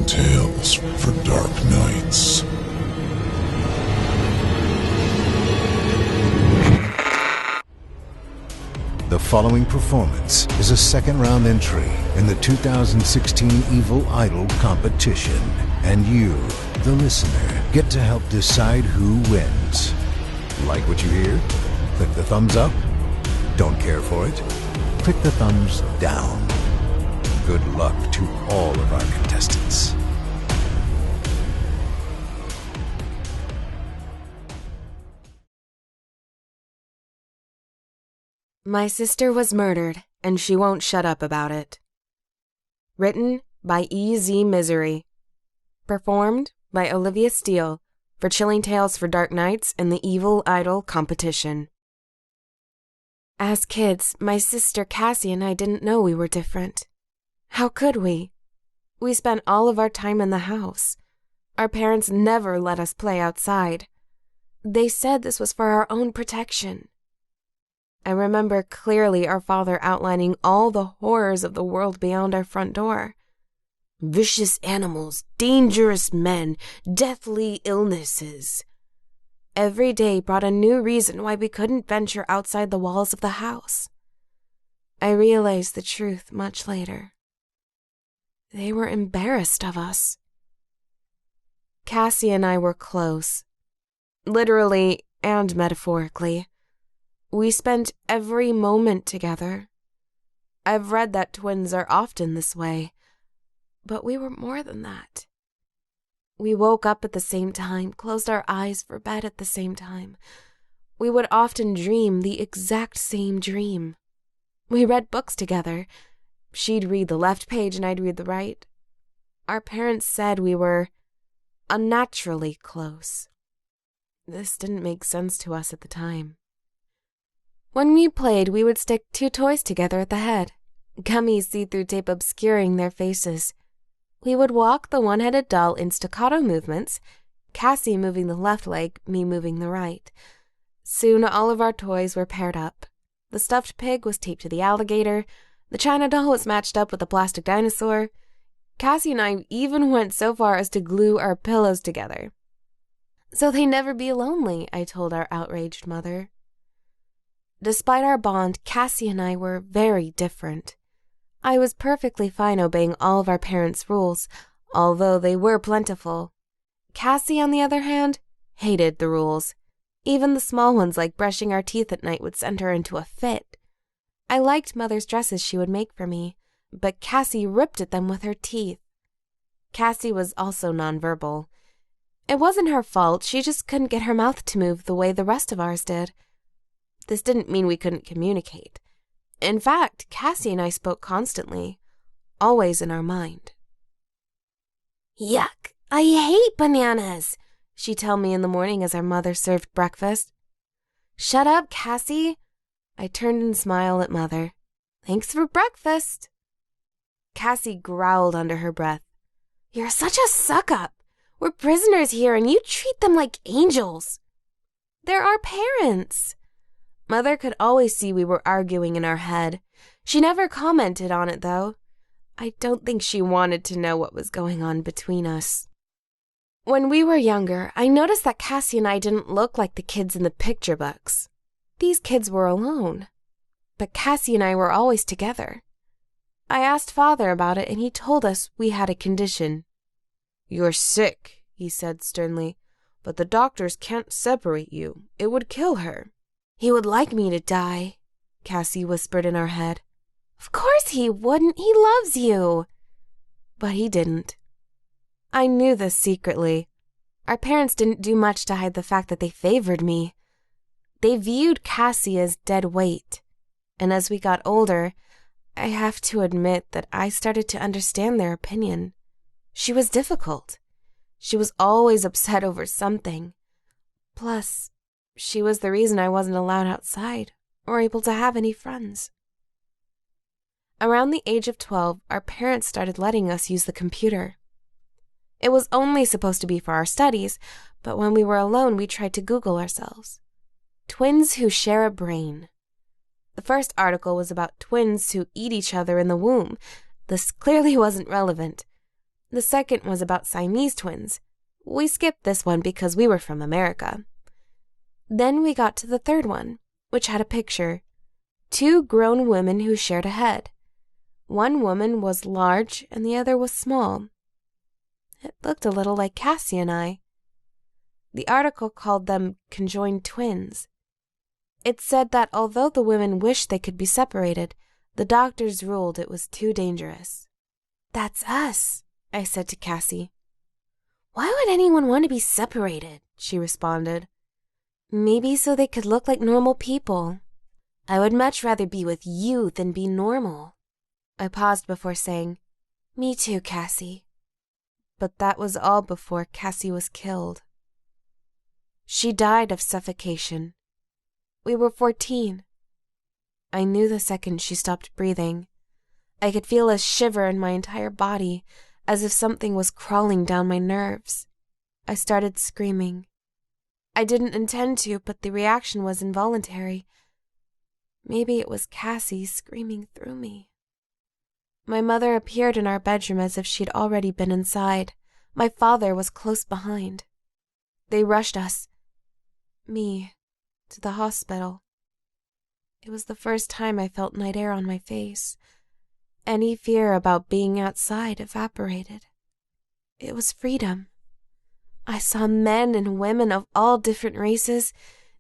tales for dark nights. The following performance is a second-round entry in the 2016 Evil Idol competition, and you, the listener, get to help decide who wins. Like what you hear? Click the thumbs up. Don't care for it? Click the thumbs down. Good luck to all of our contestants. My sister was murdered, and she won't shut up about it. Written by E.Z. Misery. Performed by Olivia Steele for Chilling Tales for Dark Nights in the Evil Idol competition. As kids, my sister Cassie and I didn't know we were different. How could we? We spent all of our time in the house. Our parents never let us play outside. They said this was for our own protection. I remember clearly our father outlining all the horrors of the world beyond our front door. Vicious animals, dangerous men, deathly illnesses. Every day brought a new reason why we couldn't venture outside the walls of the house. I realized the truth much later. They were embarrassed of us. Cassie and I were close, literally and metaphorically. We spent every moment together. I've read that twins are often this way, but we were more than that. We woke up at the same time, closed our eyes for bed at the same time. We would often dream the exact same dream. We read books together. She'd read the left page and I'd read the right. Our parents said we were unnaturally close. This didn't make sense to us at the time. When we played, we would stick two toys together at the head, gummy see-through tape obscuring their faces. We would walk the one-headed doll in staccato movements, Cassie moving the left leg, me moving the right. Soon all of our toys were paired up. The stuffed pig was taped to the alligator, the china doll was matched up with the plastic dinosaur. Cassie and I even went so far as to glue our pillows together. So they'd never be lonely, I told our outraged mother. Despite our bond, Cassie and I were very different. I was perfectly fine obeying all of our parents' rules, although they were plentiful. Cassie, on the other hand, hated the rules. Even the small ones like brushing our teeth at night would send her into a fit. I liked Mother's dresses she would make for me, but Cassie ripped at them with her teeth. Cassie was also nonverbal. It wasn't her fault, she just couldn't get her mouth to move the way the rest of ours did. This didn't mean we couldn't communicate. In fact, Cassie and I spoke constantly, always in our mind. Yuck! I hate bananas! She'd tell me in the morning as our mother served breakfast. Shut up, Cassie! I turned and smiled at Mother. Thanks for breakfast! Cassie growled under her breath. You're such a suck-up! We're prisoners here and you treat them like angels! They're our parents! Mother could always see we were arguing in our head. She never commented on it, though. I don't think she wanted to know what was going on between us. When we were younger, I noticed that Cassie and I didn't look like the kids in the picture books. These kids were alone. But Cassie and I were always together. I asked Father about it, and he told us we had a condition. You're sick, he said sternly, but the doctors can't separate you. It would kill her. He would like me to die, Cassie whispered in our head. Of course he wouldn't. He loves you. But he didn't. I knew this secretly. Our parents didn't do much to hide the fact that they favored me. They viewed Cassie as dead weight. And as we got older, I have to admit that I started to understand their opinion. She was difficult. She was always upset over something. Plus, she was the reason I wasn't allowed outside or able to have any friends. Around the age of 12, our parents started letting us use the computer. It was only supposed to be for our studies, but when we were alone, we tried to Google ourselves. Twins who share a brain. The first article was about twins who eat each other in the womb. This clearly wasn't relevant. The second was about Siamese twins. We skipped this one because we were from America. Then we got to the third one, which had a picture. 2 grown women who shared a head. One woman was large and the other was small. It looked a little like Cassie and I. The article called them conjoined twins. It said that although the women wished they could be separated, the doctors ruled it was too dangerous. "That's us," I said to Cassie. "Why would anyone want to be separated?" she responded. "Maybe so they could look like normal people." "I would much rather be with you than be normal." I paused before saying, "Me too, Cassie." But that was all before Cassie was killed. She died of suffocation. We were 14. I knew the second she stopped breathing. I could feel a shiver in my entire body, as if something was crawling down my nerves. I started screaming. I didn't intend to, but the reaction was involuntary. Maybe it was Cassie screaming through me. My mother appeared in our bedroom as if she'd already been inside. My father was close behind. They rushed us, me, to the hospital. It was the first time I felt night air on my face. Any fear about being outside evaporated. It was freedom. I saw men and women of all different races.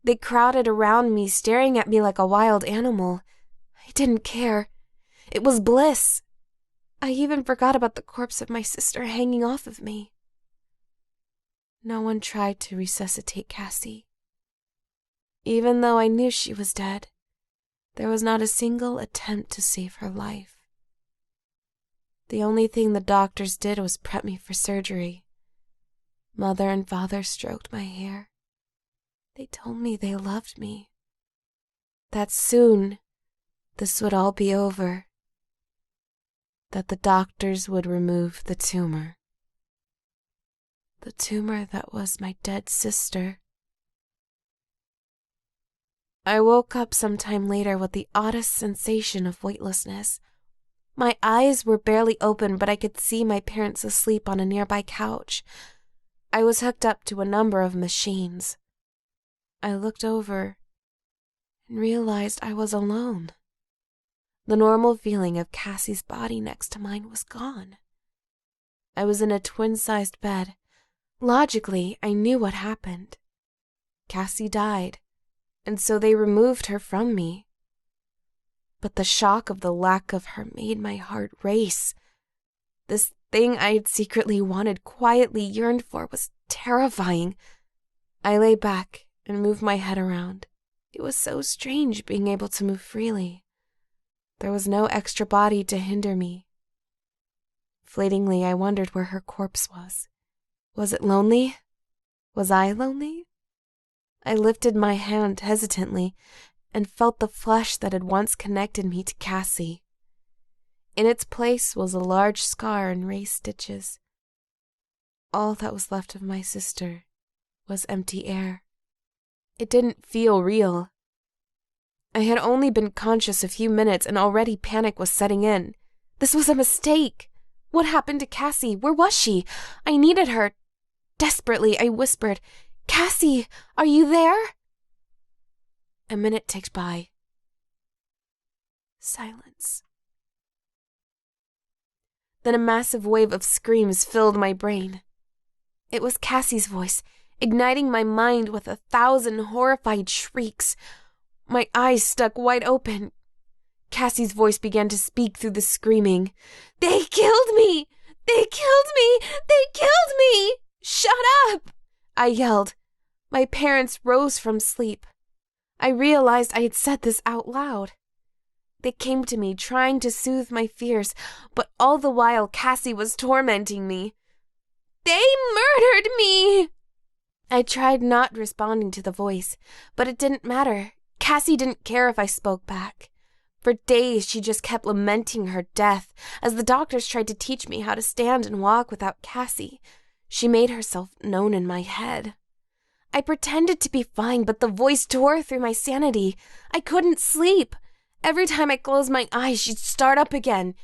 They crowded around me, staring at me like a wild animal. I didn't care. It was bliss. I even forgot about the corpse of my sister hanging off of me. No one tried to resuscitate Cassie. Even though I knew she was dead, there was not a single attempt to save her life. The only thing the doctors did was prep me for surgery. Mother and father stroked my hair. They told me they loved me. That soon this would all be over. That the doctors would remove the tumor. The tumor that was my dead sister. I woke up sometime later with the oddest sensation of weightlessness. My eyes were barely open, but I could see my parents asleep on a nearby couch. I was hooked up to a number of machines. I looked over and realized I was alone. The normal feeling of Cassie's body next to mine was gone. I was in a twin-sized bed. Logically, I knew what happened. Cassie died, and so they removed her from me. But the shock of the lack of her made my heart race. This thing I had secretly wanted, quietly yearned for, was terrifying. I lay back and moved my head around. It was so strange being able to move freely. There was no extra body to hinder me. Fleetingly, I wondered where her corpse was. Was it lonely? Was I lonely? I lifted my hand hesitantly and felt the flesh that had once connected me to Cassie. In its place was a large scar and raised stitches. All that was left of my sister was empty air. It didn't feel real. I had only been conscious a few minutes and already panic was setting in. This was a mistake. What happened to Cassie? Where was she? I needed her. Desperately, I whispered, "Cassie, are you there?" A minute ticked by. Silence. Then a massive wave of screams filled my brain. It was Cassie's voice, igniting my mind with 1,000 horrified shrieks. My eyes stuck wide open. Cassie's voice began to speak through the screaming. "They killed me! They killed me! They killed me! Shut up!" I yelled. My parents rose from sleep. I realized I had said this out loud. They came to me, trying to soothe my fears, but all the while Cassie was tormenting me. "They murdered me!" I tried not responding to the voice, but it didn't matter. Cassie didn't care if I spoke back. For days, she just kept lamenting her death as the doctors tried to teach me how to stand and walk without Cassie. She made herself known in my head. I pretended to be fine, but the voice tore through my sanity. I couldn't sleep. Every time I closed my eyes, she'd start up again.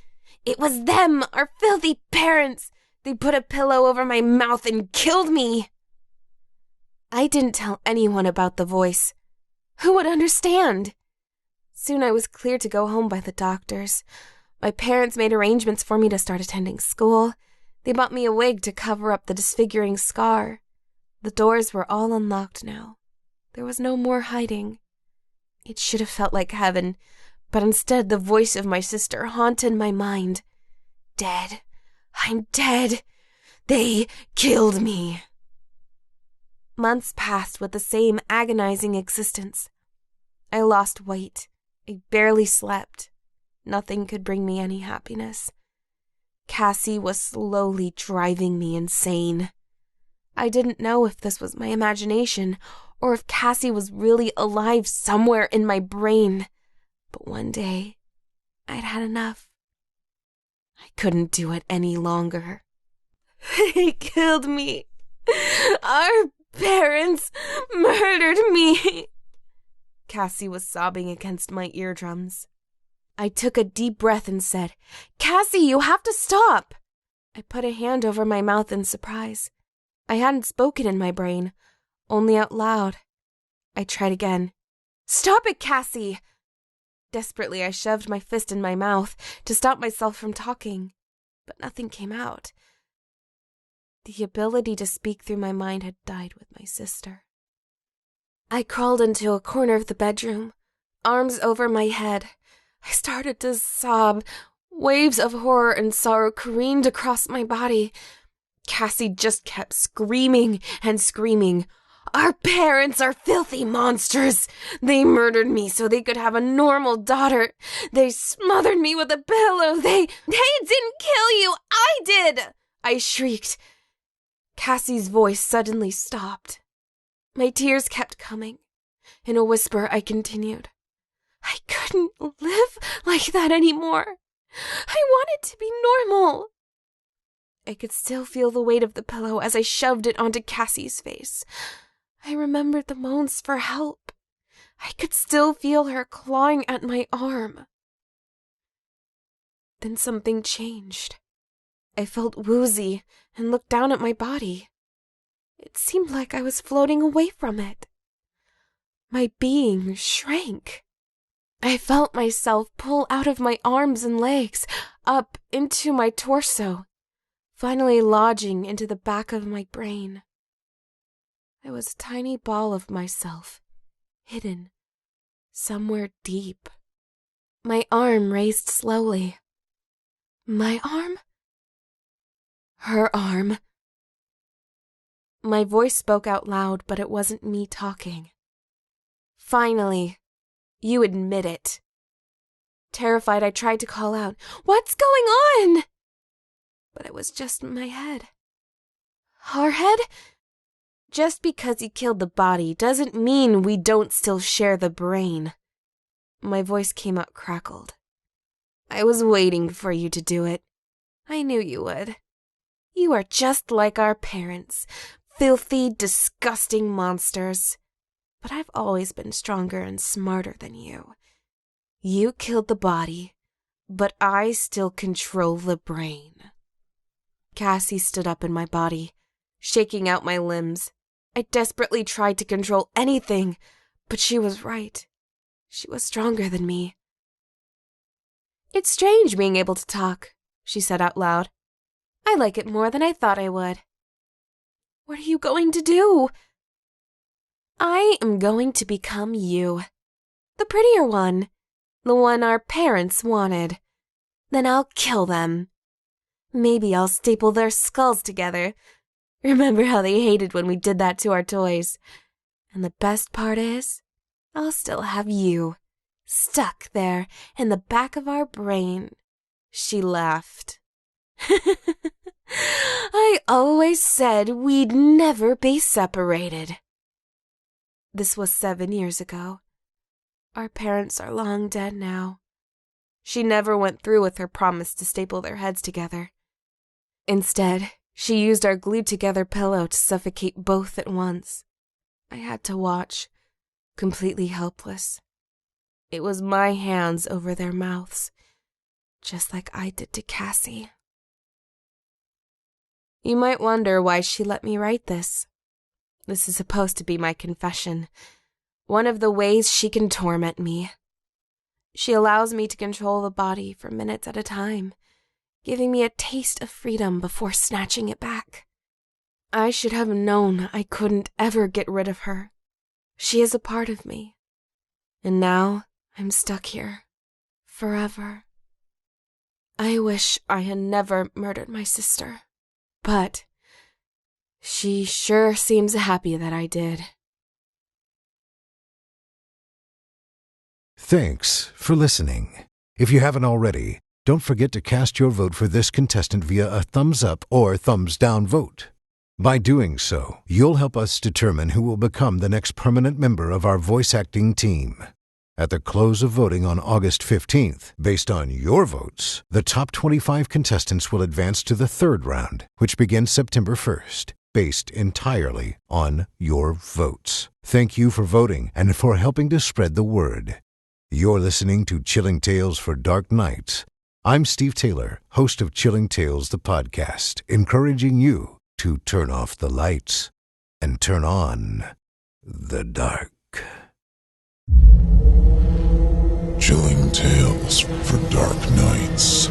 "It was them, our filthy parents. They put a pillow over my mouth and killed me. I didn't tell anyone about the voice. Who would understand? Soon I was cleared to go home by the doctors. My parents made arrangements for me to start attending school. They bought me a wig to cover up the disfiguring scar. The doors were all unlocked now. There was no more hiding. It should have felt like heaven, but instead the voice of my sister haunted my mind. Dead. I'm dead. They killed me. Months passed with the same agonizing existence. I lost weight. I barely slept. Nothing could bring me any happiness. Cassie was slowly driving me insane. I didn't know if this was my imagination or if Cassie was really alive somewhere in my brain. But one day, I'd had enough. I couldn't do it any longer. They killed me. Our parents murdered me. Cassie was sobbing against my eardrums. I took a deep breath and said, Cassie, you have to stop. I put a hand over my mouth in surprise. I hadn't spoken in my brain, only out loud. I tried again. Stop it, Cassie! Desperately, I shoved my fist in my mouth to stop myself from talking, but nothing came out. The ability to speak through my mind had died with my sister. I crawled into a corner of the bedroom, arms over my head. I started to sob. Waves of horror and sorrow careened across my body. Cassie just kept screaming and screaming. Our parents are filthy monsters. They murdered me so they could have a normal daughter. They smothered me with a pillow. They didn't kill you. I did, I shrieked. Cassie's voice suddenly stopped. My tears kept coming. In a whisper, I continued. I couldn't live like that anymore. I wanted to be normal. I could still feel the weight of the pillow as I shoved it onto Cassie's face. I remembered the moans for help. I could still feel her clawing at my arm. Then something changed. I felt woozy and looked down at my body. It seemed like I was floating away from it. My being shrank. I felt myself pull out of my arms and legs, up into my torso, finally lodging into the back of my brain. I was a tiny ball of myself, hidden somewhere deep. My arm raised slowly. My arm? Her arm. My voice spoke out loud, but it wasn't me talking. Finally, you admit it. Terrified, I tried to call out, "What's going on?" But it was just my head. Our head? Just because he killed the body doesn't mean we don't still share the brain. My voice came out crackled. I was waiting for you to do it. I knew you would. You are just like our parents, filthy, disgusting monsters. But I've always been stronger and smarter than you. You killed the body, but I still control the brain. Cassie stood up in my body, shaking out my limbs. I desperately tried to control anything, but she was right. She was stronger than me. It's strange being able to talk, she said out loud. I like it more than I thought I would. What are you going to do? I am going to become you. The prettier one. The one our parents wanted. Then I'll kill them. Maybe I'll staple their skulls together. Remember how they hated when we did that to our toys? And the best part is, I'll still have you, stuck there in the back of our brain. She laughed. I always said we'd never be separated. This was 7 years ago. Our parents are long dead now. She never went through with her promise to staple their heads together. Instead, she used our glued-together pillow to suffocate both at once. I had to watch, completely helpless. It was my hands over their mouths, just like I did to Cassie. You might wonder why she let me write this. This is supposed to be my confession. One of the ways she can torment me. She allows me to control the body for minutes at a time, giving me a taste of freedom before snatching it back. I should have known I couldn't ever get rid of her. She is a part of me. And now I'm stuck here. Forever. I wish I had never murdered my sister. But she sure seems happy that I did. Thanks for listening. If you haven't already, don't forget to cast your vote for this contestant via a thumbs up or thumbs down vote. By doing so, you'll help us determine who will become the next permanent member of our voice acting team. At the close of voting on August 15th, based on your votes, the top 25 contestants will advance to the third round, which begins September 1st, based entirely on your votes. Thank you for voting and for helping to spread the word. You're listening to Chilling Tales for Dark Nights. I'm Steve Taylor, host of Chilling Tales, the podcast, encouraging you to turn off the lights and turn on the dark. Chilling Tales for Dark Nights.